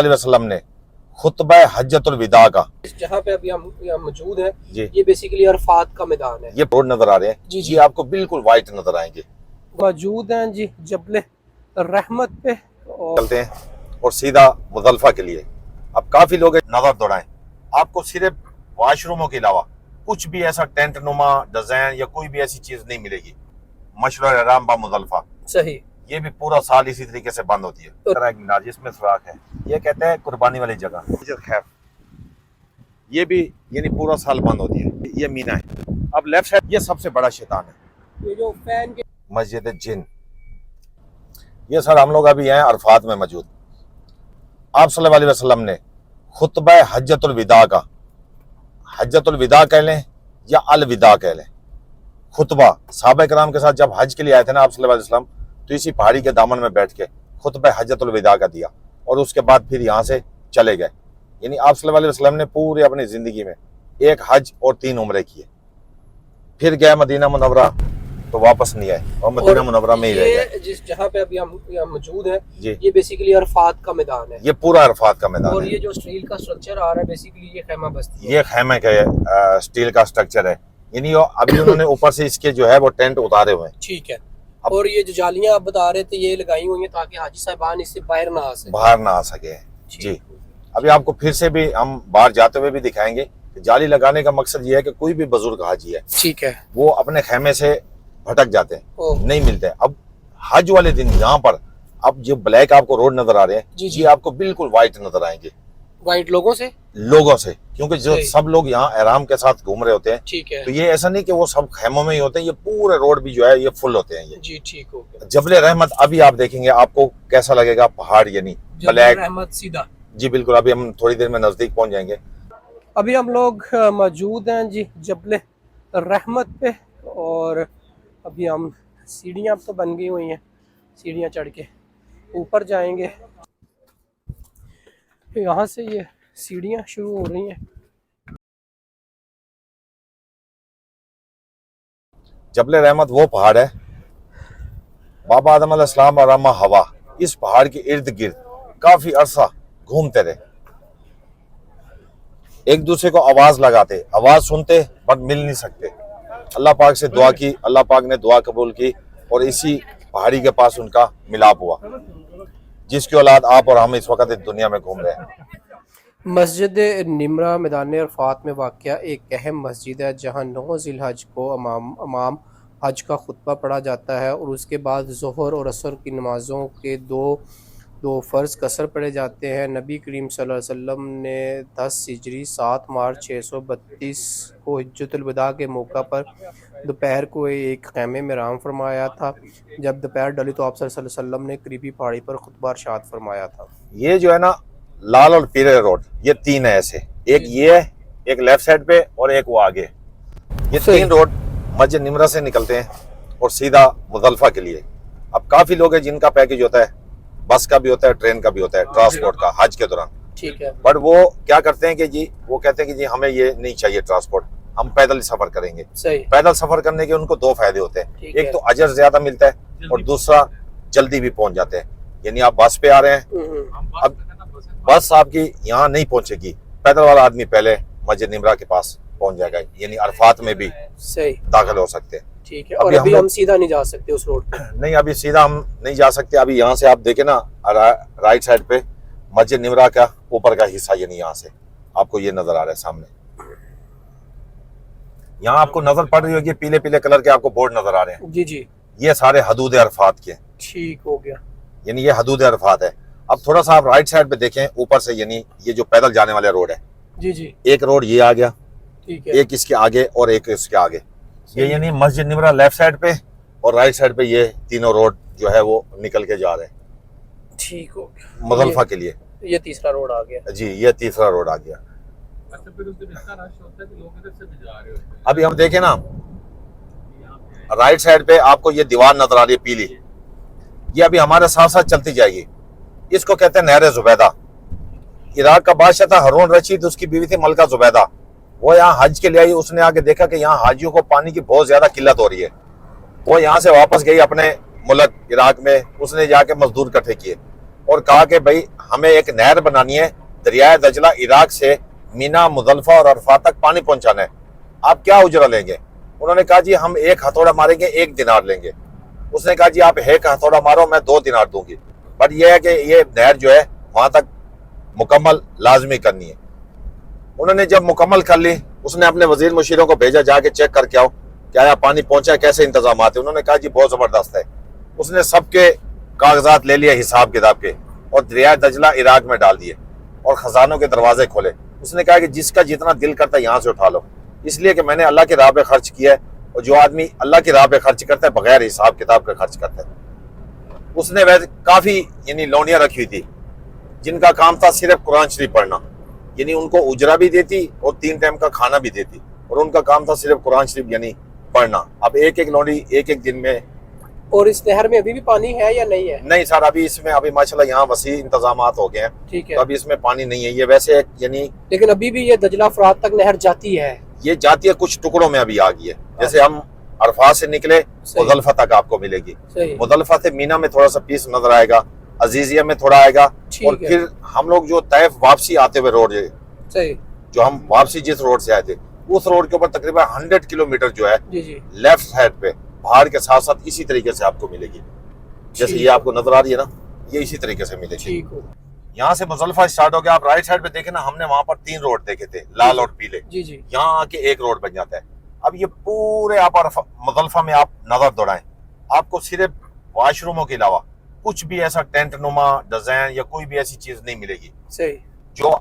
علیہ وسلم نے خطبہ حجۃ الوداع کا جہاں پہ ابھی ہم موجود ہیں جی یہ بیسیکلی عرفات کا میدان ہے. یہ روڈ نظر آ رہے ہیں جی جی آپ کو بالکل وائٹ نظر آئیں گے. موجود ہیں جی جبل رحمت پہ اور چلتے ہیں اور سیدھا مزدلفہ کے لیے. اب کافی لوگ نظر دوڑائیں, آپ کو صرف واش روموں کے علاوہ کچھ بھی ایسا ٹینٹ نما ڈیزائن یا کوئی بھی ایسی چیز نہیں ملے گی. مشعر الحرام با مزدلفہ صحیح یہ بھی پورا سال اسی طریقے سے بند ہوتی ہے. ایک مینار جس میں سوراخ ہے, یہ کہتے ہیں قربانی والی جگہ. خیف یہ بھی یعنی پورا سال بند ہوتی ہے. یہ مینا ہے. اب لیفٹ سائڈ یہ سب سے بڑا شیطان ہے, یہ جو فین کے مسجد جن. یہ سر ہم لوگ ابھی ہیں عرفات میں موجود. آپ صلی اللہ علیہ وسلم نے خطبہ حجۃ الوداع کا, حجۃ الوداع کہہ لیں یا الوداع کہہ لیں, خطبہ صحابہ کرام کے ساتھ جب حج کے لیے آئے تھے نا آپ صلی اللہ علیہ وسلم, تو اسی پہاڑی کے دامن میں بیٹھ کے خطبہ حجۃ الوداع کا دیا اور اس کے بعد پھر یہاں سے چلے گئے. یعنی آپ صلی اللہ علیہ وسلم نے پوری اپنی زندگی میں ایک حج اور 3 عمرے کیے, پھر گئے مدینہ منورہ تو واپس نہیں آئے اور مدینہ منورہ میں ہی رہ گئے. جس جہاں پہ ابھی ہم موجود ہیں جی یہ بیسیکلی عرفات کا میدان ہے یہ پورا عرفات کا میدان اور ہے. یہ جو اسٹیل کا سٹرکچر آ رہا ہے بیسیکلی یہ خیمہ بستی ہے. یہ خیمے کا اسٹیل کا سٹرکچر ہے. یعنی ابھی انہوں نے اوپر سے اس کے جو ہے وہ ٹینٹ اتارے ہوئے ہیں. ٹھیک ہے. اور یہ جو جالیاں آپ بتا رہے تھے یہ لگائی ہوئی ہیں تاکہ حاجی صاحبان اس سے باہر نہ آ سکیں. باہر نہ آ سکے. جی ابھی آپ کو پھر سے بھی ہم باہر جاتے ہوئے بھی دکھائیں گے. جالی لگانے کا مقصد یہ ہے کہ کوئی بھی بزرگ حاجی ہے ٹھیک ہے وہ اپنے خیمے سے بھٹک جاتے ہیں, اوہ. نہیں ملتے. اب حج والے دن یہاں پر اب جو بلیک آپ کو روڈ نظر آ رہے ہیں جی یہ آپ کو بالکل وائٹ نظر آئیں گے وائٹ لوگوں سے لوگوں سے, کیونکہ جو صحیح. سب لوگ یہاں احرام کے ساتھ گھوم رہے ہوتے ہیں. ٹھیک ہے تو یہ ایسا نہیں کہ وہ سب خیموں میں ہی ہوتے ہیں, یہ پورے روڈ بھی جو ہے یہ فل ہوتے ہیں. یہ جی ٹھیک ہو گیا. جبل رحمت ابھی آپ دیکھیں گے آپ کو کیسا لگے گا, پہاڑ یعنی جبل بلیک. رحمت سیدھا. جی بالکل, ابھی ہم تھوڑی دیر میں نزدیک پہنچ جائیں گے. ابھی ہم لوگ موجود ہیں جی جبل رحمت پہ اور ابھی ہم سیڑھیاں اب تو بن گئی ہوئی ہیں, سیڑھیاں چڑھ کے اوپر جائیں گے. یہاں سے یہ سیڑھیاں شروع ہو رہی ہیں. جبل رحمت وہ پہاڑ ہے, بابا آدم علیہ السلام اور اماں ہوا اس پہاڑ کے ارد گرد کافی عرصہ گھومتے رہے, ایک دوسرے کو آواز لگاتے, آواز سنتے بٹ مل نہیں سکتے. اللہ پاک سے دعا کی, اللہ پاک نے دعا قبول کی اور اسی پہاڑی کے پاس ان کا ملاپ ہوا, جس کی اولاد آپ اور ہم اس وقت اس دنیا میں گھوم رہے ہیں. مسجد نمرہ میدان عرفات میں واقع ایک اہم مسجد ہے جہاں 9 ذی الحج کو امام حج کا خطبہ پڑھا جاتا ہے اور اس کے بعد ظہر اور عصر کی نمازوں کے دو فرض قصر پڑھے جاتے ہیں. نبی کریم صلی اللہ علیہ وسلم نے 10 ہجری 7 مارچ 632 کو حجۃ الوداع کے موقع پر دوپہر کو ایک خیمے میں آرام فرمایا تھا. جب دوپہر ڈلی تو آپ صلی اللہ علیہ وسلم نے قریبی پہاڑی پر خطبہ ارشاد فرمایا تھا. یہ جو ہے نا لال اور پیلے روڈ, یہ 3 ہے ایسے, ایک یہ ہے, ایک لیفٹ سائڈ پہ اور ایک وہ آگے. یہ 3 روڈ مسجد نمرہ سے نکلتے ہیں اور سیدھا مزدلفہ کے لیے. اب کافی لوگ ہیں جن کا پیکج ہوتا ہے, بس کا بھی ہوتا ہے, ٹرین کا بھی ہوتا ہے, ٹرانسپورٹ کا حج کے دوران. ٹھیک ہے. بٹ وہ کیا کرتے ہیں کہ جی وہ کہتے ہیں کہ جی ہمیں یہ نہیں چاہیے ٹرانسپورٹ, ہم پیدل سفر کریں گے. صحیح. پیدل سفر کرنے کے ان کو 2 فائدے ہوتے ہیں, ٹھیک ایک ہے. تو اجر زیادہ ملتا ہے اور دوسرا جلدی بھی پہنچ جاتے ہیں. یعنی آپ بس پہ آ رہے ہیں, اب بس آپ کی یہاں نہیں پہنچے گی, پیدل والا آدمی پہلے مسجد نمرہ کے پاس پہنچ جائے گا, یعنی عرفات میں بھی صحیح داخل ہو سکتے ہیں. ٹھیک ہے. اور ابھی ہم سیدھا نہیں جا سکتے اس روڈ پہ. نہیں ابھی سیدھا ہم نہیں جا سکتے. ابھی یہاں سے آپ دیکھیں نا رائٹ سائڈ پہ مسجد نمرہ کا اوپر کا حصہ, یعنی یہاں سے آپ کو یہ نظر آ رہا ہے سامنے. یہاں آپ کو نظر پڑ رہی ہوگی پیلے پیلے کلر کے آپ کو بورڈ نظر آ رہے ہیں. جی جی یہ سارے حدود عرفات کے ہیں. ٹھیک ہو گیا. یعنی یہ حدود عرفات ہے. اب تھوڑا سا آپ رائٹ سائڈ پہ دیکھیں اوپر سے, یعنی یہ جو پیدل جانے والے روڈ ہے, جی جی ایک روڈ یہ آ گیا, ٹھیک ہے. ایک اس کے آگے اور ایک اس کے آگے. یہ یعنی مسجد نمرہ لیفٹ سائڈ پہ اور رائٹ سائڈ پہ یہ تینوں روڈ جو ہے وہ نکل کے جا رہے ہیں ٹھیک ہو گیا. مزدلفہ کے لیے. یہ تیسرا روڈ آ گیا. جی یہ تیسرا روڈ آ گیا. ابھی ہم دیکھیں نا رائٹ سائڈ پہ آپ کو یہ دیوار نظر آ رہی ہے پیلی, یہ ابھی ہمارے ساتھ ساتھ چلتی جائے گی. اس کو کہتے ہیں نہر زبیدہ. عراق کا بادشاہ تھا ہارون رشید, اس کی بیوی تھی ملکہ زبیدہ. وہ یہاں حج کے لیے آئی, اس نے آگے دیکھا کہ یہاں حاجیوں کو پانی کی بہت زیادہ قلت ہو رہی ہے. وہ یہاں سے واپس گئی اپنے ملک عراق میں, اس نے جا کے مزدور اکٹھے کیے اور کہا کہ بھائی हमें एक नहर बनानी है, दरियाए दजला इराक से मीना, मुजल्फा और अरफात तक पानी पहुंचाना है, आप क्या उजरा लेंगे? उन्होंने कहा जी हम एक हथौड़ा मारेंगे 1 दिनार लेंगे। उसने कहा जी आप एक हथौड़ा मारो, मैं 2 दिनार दूंगी, बट ये है कि ये नहर जो है वहां तक मुकम्मल लाजमी करनी है। उन्होंने जब मुकम्मल कर ली, उसने अपने वजीर मुशीरों को भेजा, जाके चेक करके आओ क्या यहाँ पानी पहुंचा है, कैसे इंतजाम है। उन्होंने कहा जी बहुत जबरदस्त है। उसने सबके कागजात ले लिए हिसाब किताब के और दरिया दजला इराक में डाल दिए और खजानों के दरवाजे खोले। उसने कहा कि जिसका जितना दिल करता है यहाँ से उठा लो, इसलिए कि मैंने अल्लाह की राह पे खर्च किया है, और जो आदमी अल्लाह की राह पे खर्च करता है बगैर हिसाब किताब का खर्च करता है। उसने वैसे काफी यानी लौंडियां रखी हुई थी जिनका काम था सिर्फ कुरान शरीफ पढ़ना, यानी उनको उजरा भी देती और 3 टाइम का खाना भी देती, और उनका काम था सिर्फ कुरान शरीफ यानी पढ़ना। अब एक एक लौंडी एक एक दिन में। और इस नहर में अभी भी पानी है या नहीं है? नहीं सर, अभी इसमें अभी माशाल्लाह यहाँ वसी इंतजामात हो गए हैं, ठीक है। तो अभी इसमें पानी नहीं है। ये वैसे यानी लेकिन अभी भी ये दजला फरात तक नहर जाती है? ये जाती है, कुछ टुकड़ों में अभी आ गई है। जैसे हम अरफात से निकले मुजल्फा तक आपको मिलेगी, मुजल्फा से मीना में थोड़ा सा पीस नजर आएगा, अजीजिया में थोड़ा आएगा, और फिर हम लोग जो तैफ वापसी आते हुए रोड जो हम वापसी जिस रोड से आए थे उस रोड के ऊपर तकरीबन 100 किलोमीटर जो है लेफ्ट साइड पे पहाड़ के साथ साथ इसी तरीके से आपको मिलेगी। जैसे ये आपको नजर आ रही है ना, ये इसी तरीके से मिलेगी। यहाँ से मुजल्फा स्टार्ट हो गया, आप राइट साइड पे देखे ना, हमने वहां पर 3 रोड देखे थे, लाल और पीले। यहाँ आके एक रोड बन जाता है। अब ये पूरे आप मुजल्फा में आप नजर दौड़ाएं, आपको सिर्फ वॉशरूमों के अलावा कुछ भी ऐसा टेंट नुमा डिजाइन या कोई भी ऐसी चीज नहीं मिलेगी जो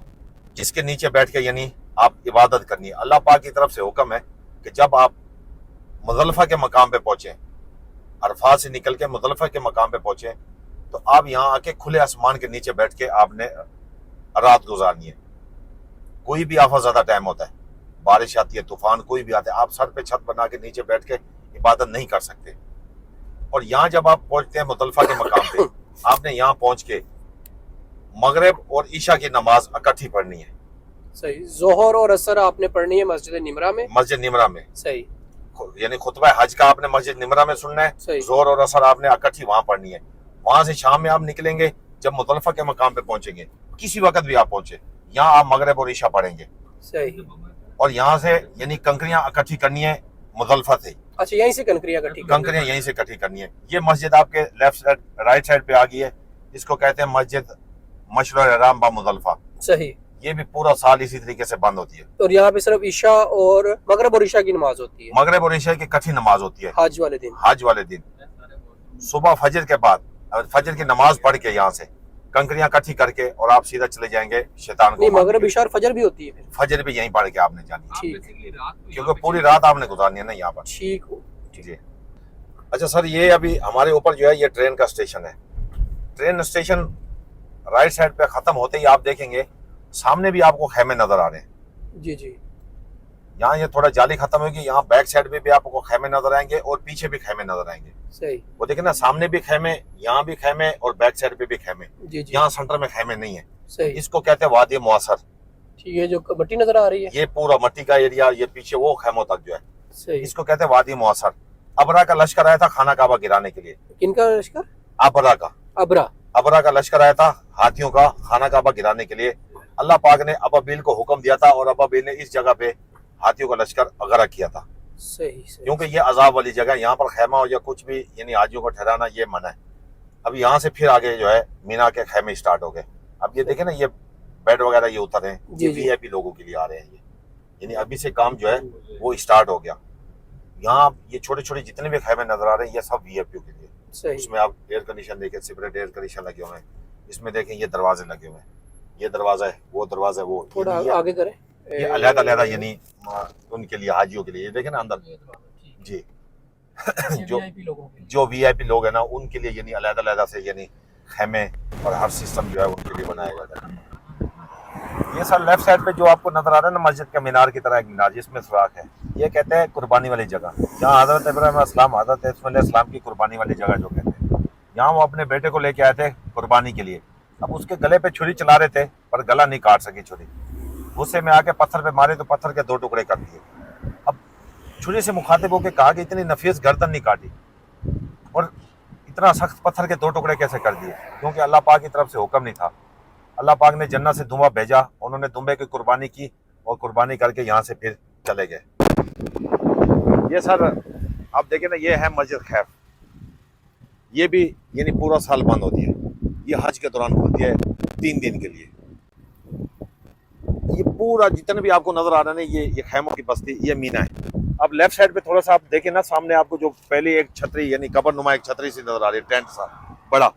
जिसके नीचे बैठ के यानी आप इबादत करनी है। अल्लाह पाक की तरफ से हुक्म है कि जब आप मुजल्फा के मकाम पे पहुंचे, अरफात से निकल के मुजल्फा के मकाम पे पहुंचे, तो आप यहाँ आके खुले आसमान के नीचे बैठ के आपने रात गुजारनी है। कोई भी आफत ज़्यादा टाइम होता है, बारिश आती है, तूफान कोई भी आता है, आप सर पे छत बना के नीचे बैठ के इबादत नहीं कर सकते। और यहाँ जब आप पहुंचते हैं मुजल्फा के मकाम पे, आपने यहाँ पहुंच के मगरिब और ईशा की नमाज इकट्ठी पढ़नी है। सही। जोहर और असर आपने पढ़नी है मस्जिद निमरा में? मस्जिद निमरा में। सही। यानी खुतबा हज का आपने मस्जिद निमरा में सुनना है, जोहर और असर आपने इकट्ठी वहां पढ़नी है। वहां से शाम में आप निकलेंगे, जब मुजल्फा के मकाम पे पहुंचेंगे, किसी वक्त भी आप पहुंचे, यहाँ आप मगरिब और ईशा पढ़ेंगे। सही। और यहाँ से यानी कंकरियां इकट्ठी करनी है मुजल्फा से। अच्छा, यहीं से कंकरियां यहीं से इकट्ठी करनी है। ये मस्जिद आपके लेफ्ट साइड राइट साइड पे आ गई है, इसको कहते हैं मस्जिद मशरुल हराम बा मुजल्फा। सही। ये भी पूरा साल इसी तरीके से बंद होती है। और यहाँ पे सिर्फ ईशा और मगरिब और ईशा की नमाज होती है? मगरिब और ईशा की इकट्ठी नमाज होती है हज वाले दिन। हज वाले दिन सुबह फजर के बाद, फजर की नमाज पढ़ के यहाँ से कंकरियां इकट्ठी करके और आप सीधा चले जाएंगे शैतान को। मगरिब ईशा और फजर भी होती है? फजर भी यहीं पढ़ के आपने जानी है, ठीक, क्योंकि पूरी रात आपने गुजारनी है ना यहाँ पर। ठीक जी। अच्छा सर, ये अभी हमारे ऊपर जो है ये ट्रेन का स्टेशन है। ट्रेन स्टेशन राइट साइड पे खत्म होते ही आप देखेंगे सामने भी आपको खेमे नजर आ रहे हैं। जी। यहाँ ये थोड़ा जाली खत्म होगी, यहाँ बैक साइड पे भी आपको खेमे नजर आएंगे और पीछे भी खेमे नजर आएंगे। सही। वो देखे ना, सामने भी खेमे, यहाँ भी खेमे और बैक साइड पे भी खेमे। यहाँ सेंटर में खेमे नहीं है। सही। इसको कहते हैं वादी मुआसर। ठीक है, जो मट्टी नजर आ रही है, ये पूरा मट्टी का एरिया, ये पीछे वो खेमों तक जो है। सही। इसको कहते हैं वादी मुआसर। अबरा का लश्कर आया था खाना काबा गिराने के लिए। किनका लश्कर? अबरा का। अबरा का लश्कर आया था हाथियों का खाना काबा गिराने के लिए। अल्लाह पाक ने अबाबील को हुक्म दिया था और अबाबील ने इस जगह पे हाथियों का लश्कर अगरा किया था। सही। क्योंकि ये अजाब वाली जगह, यहाँ पर खेमा और या कुछ भी यानी हाजियों को ठहराना ये मना है। अब यहाँ से फिर आगे जो है मीना के खेमे स्टार्ट हो गए। अब ये देखे ना, ये बेड वगैरह ये उतर रहे हैं, ये वीआईपी लोगों के लिए आ रहे हैं। ये यानी अभी से काम जो है वो स्टार्ट हो गया। यहाँ ये छोटे छोटे जितने भी खेमे नजर आ रहे हैं ये सब वीआईपी के लिए। इसमें आप एयर कंडीशन देखें, सेपरेट एयर कंडीशन लगे हुए हैं। इसमें देखें ये दरवाजे लगे हुए हैं, ये दरवाजा है, वो दरवाजा है, वो थोड़ा आगे करें, ये अलग-अलग यानी उनके लिए, हाजियों के लिए। ये देखें ना अंदर जी जो वीआईपी लोग हैं ना उनके लिए यानी अलग-अलग से यानी खेमे और हर सिस्टम जो है उनके लिए बनाया गया है। ये सर लेफ्ट साइड पे जो आपको नजर आ रहा है ना, मस्जिद का मीनार की तरह एक मीनार जिसमें सुराख है, ये कहते हैं कुर्बानी वाली जगह, जहाँ हजरत इब्राहिम अलैहिस्सलाम, हजरत इस्माइल अलैहिस्सलाम की कुर्बानी वाली जगह जो कहते हैं। यहाँ वो अपने बेटे को लेके आए थे कुर्बानी के लिए। अब उसके गले पे छुरी चला रहे थे पर गला नहीं काट सकी छुरी। गुस्से में आके पत्थर पे मारे तो पत्थर के 2 टुकड़े कर दिए। अब छुरी से मुखातिब होकर कहा कि इतनी नफीस गर्दन नहीं काटी और इतना सख्त पत्थर के 2 टुकड़े कैसे कर दिए, क्योंकि अल्लाह पाक की तरफ से हुक्म नहीं था। अल्लाह पाक ने जन्नत से दुम्बा भेजा, उन्होंने दुम्बे की कुर्बानी की और कुर्बानी करके यहाँ से फिर चले गए। ये सर आप देखें ना, ये है मस्जिद खैफ। ये भी यानी पूरा साल बंद होती है, ये हज के दौरान खुलती है 3 दिन के लिए। ये पूरा जितने भी आपको नजर आ रहा है ना, ये खैमों की बस्ती, ये मीना है। अब लेफ्ट साइड पे थोड़ा सा आप देखें ना, सामने आपको जो पहले एक छतरी यानी कबर नुमा एक छतरी सी नजर आ रही है, टेंट सा बड़ा,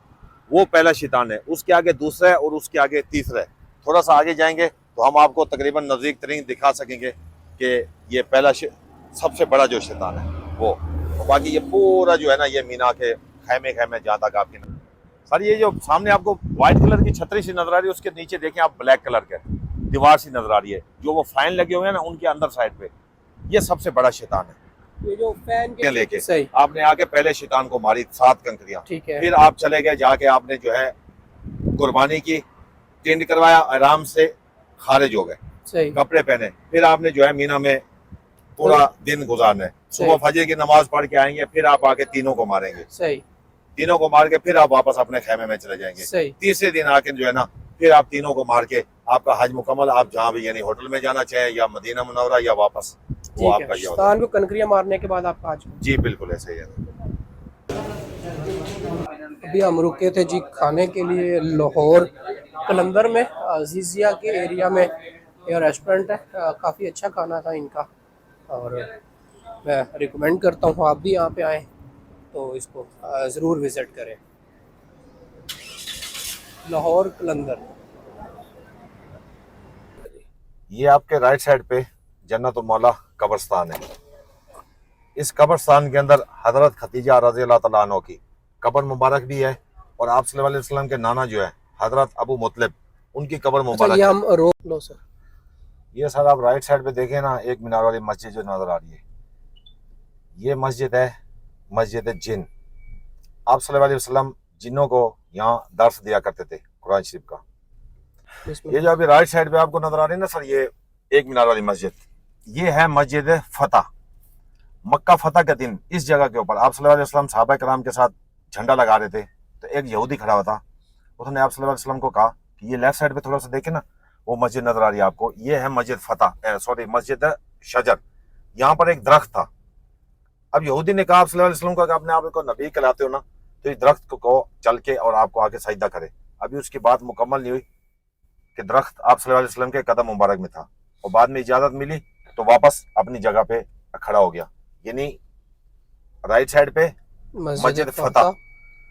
वो पहला शैतान है। उसके आगे दूसरा है और उसके आगे तीसरा है। थोड़ा सा आगे जाएंगे तो हम आपको तकरीबन नज़दीक तरीन दिखा सकेंगे कि ये पहला सबसे बड़ा जो शैतान है वो। तो बाकी ये पूरा जो है ना, ये मीना के खैमे खैमे जहाँ तक आपके सर, ये जो सामने आपको व्हाइट कलर की छतरी सी नजर आ रही है, उसके नीचे देखें आप ब्लैक कलर के दीवार सी नजर आ रही है, जो वो फैन लगे हुए हैं ना उनके अंदर साइड पे, ये सबसे बड़ा शैतान है। ये जो फैन के लेके सही आपने आके पहले शैतान को मारी 7 कंकरियां, ठीक है, फिर आप चले गए, जाके आपने जो है कुर्बानी की, टेंट करवाया, आराम से खारिज हो गए, सही कपड़े पहने, फिर आपने जो है मीना में पूरा दिन गुजारना है। सुबह फजर की नमाज पढ़ के आएंगे, फिर आप आके तीनों को मारेंगे, सही, तीनों को मार के फिर आप वापस अपने खेमे में चले जाएंगे। सही, तीसरे दिन आके जो है ना, फिर आप तीनों को मार के आपका हज मुकम्मल। आप जहाँ भी यानी होटल में जाना चाहें या मदीना मुनव्वरा या वापस, वो ठीक आपका है। ये होता है। शैतान को कनकरियां मारने के बाद आप आज जी बिल्कुल ऐसे ही है। अभी हम रुके थे जी खाने के लिए लाहौर कलंदर में, अजीजिया के एरिया में ये रेस्टोरेंट है। काफ़ी अच्छा खाना था इनका और मैं रिकमेंड करता हूँ आप भी यहाँ पे आएँ तो इसको ज़रूर विज़िट करें। लाहौर कलंदर। ये आपके राइट साइड पे जन्नतुल मौला कब्रिस्तान है। इस कब्रिस्तान के अंदर हजरत खदीजा रज़ी अल्लाह तआला अन्हा की कब्र मुबारक भी है और आप सल्लल्लाहु अलैहि वसल्लम के नाना जो है हजरत अबू मुतलिब, उनकी कब्र अच्छा, मुबारक ये है। हम रोक लो सर। ये सर आप राइट साइड पे देखें ना, एक मीनार वाली मस्जिद जो नजर आ रही है, ये मस्जिद है मस्जिद जिन। आप सल्लल्लाहु अलैहि वसल्लम जिन्नों को यहाँ दर्स दिया करते थे कुरान शरीफ का। ये जो अभी राइट साइड पे आपको नजर आ रही है ना सर, ये एक मीनार वाली मस्जिद, ये है मस्जिद फतह। मक्का फतह के दिन इस जगह के ऊपर आप सल्लल्लाहु अलैहि वसल्लम सहाबा कराम के साथ झंडा लगा रहे थे, तो एक यहूदी खड़ा हुआ था, उसने आप सल्लल्लाहु अलैहि वसल्लम को कहा कि ये लेफ्ट साइड पे थोड़ा सा देखे ना, वो मस्जिद नजर आ रही है आपको, ये है मस्जिद फतह, सॉरी मस्जिद शजर। यहाँ पर एक दरख्त था। अब यहूदी ने कहा आप सल्लल्लाहु अलैहि वसल्लम को कि अपने आप को नबी कहलाते हो ना, तो इस दरख्त को चल के और आपको आके सजदा करे। अभी उसकी बात मुकम्मल नहीं हुई कि दरख्त आप सल्लल्लाहु अलैहि वसल्लम के कदम मुबारक में था, और बाद में इजाजत मिली तो वापस अपनी जगह पे खड़ा हो गया। यानी राइट साइड पे मस्जिद फतह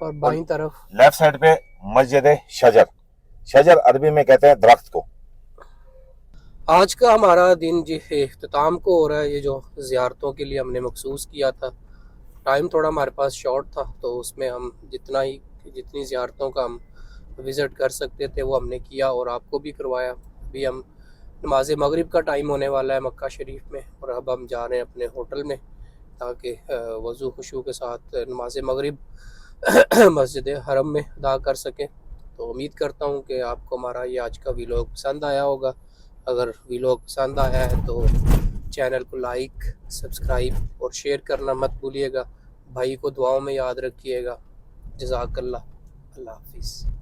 और बाईं तरफ लेफ्ट साइड पे मस्जिद शजर। शजर अरबी में कहते हैं दरख्त को। आज का हमारा दिन जी इख्तिताम को हो रहा है। ये जो ज़ियारतों के लिए हमने मखसूस किया था, टाइम थोड़ा हमारे पास शॉर्ट था, तो उसमें हम जितनी ज़ियारतों का हम विज़िट कर सकते थे वो हमने किया और आपको भी करवाया। अभी हम नमाज मगरिब का टाइम होने वाला है मक्का शरीफ में, और अब हम जा रहे हैं अपने होटल में ताकि वज़ू खुशू के साथ नमाज मगरिब मस्जिद हरम में अदा कर सकें। तो उम्मीद करता हूँ कि आपको हमारा ये आज का वीलॉग पसंद आया होगा। अगर वीलॉग पसंद आया है तो चैनल को लाइक, सब्सक्राइब और शेयर करना मत भूलिएगा। भाई को दुआओं में याद रखिएगा। जज़ाकल्लाह। अल्लाह हाफिज़।